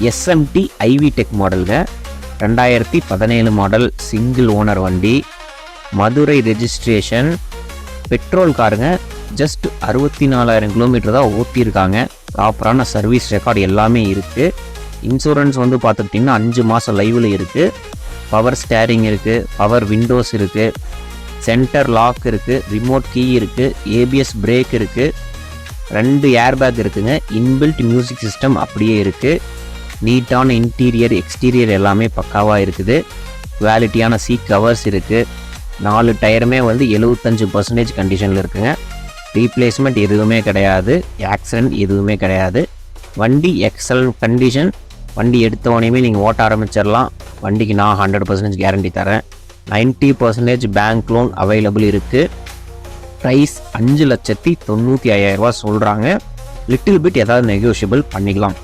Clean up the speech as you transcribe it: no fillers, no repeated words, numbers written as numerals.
SMT IV tech மாடலுங்க. 2017 model single owner வண்டி, Madurai registration, petrol காருங்க. ஜஸ்ட் 64,000 கிலோமீட்டர் தான் ஓட்டியிருக்காங்க. ப்ராப்பரான சர்வீஸ் ரெக்கார்டு எல்லாமே இருக்குது. இன்சூரன்ஸ் வந்து பார்த்துக்கிட்டிங்கன்னா 5 மாதம் லைவில் இருக்குது. பவர் ஸ்டேரிங் இருக்குது, பவர் விண்டோஸ் இருக்குது, சென்டர் லாக் இருக்குது, ரிமோட் கீ இருக்குது, ஏபிஎஸ் பிரேக் இருக்குது, 2 ஏர்பேக் இருக்குதுங்க. இன்பில்ட் மியூசிக் சிஸ்டம் அப்படியே இருக்குது. நீட்டான இன்டீரியர் எக்ஸ்டீரியர் எல்லாமே பக்காவாக இருக்குது. குவாலிட்டியான சீட் கவர்ஸ் இருக்குது. 4 டயருமே வந்து 75% கண்டிஷனில் இருக்குங்க. ரீப்ளேஸ்மெண்ட் எதுவுமே கிடையாது, ஆக்சிடென்ட் எதுவுமே கிடையாது. வண்டி எக்ஸலன்ட் கண்டிஷன். வண்டி எடுத்தவனையுமே நீங்கள் ஓட்ட ஆரம்பிச்சிடலாம். வண்டிக்கு நான் 100% கேரண்டி தரேன். 90% பேங்க் லோன் அவைலபிள் இருக்குது. ப்ரைஸ் 5,95,000 சொல்கிறாங்க. லிட்டில் பிட் ஏதாவது நெகோஷியபிள் பண்ணிக்கலாம்.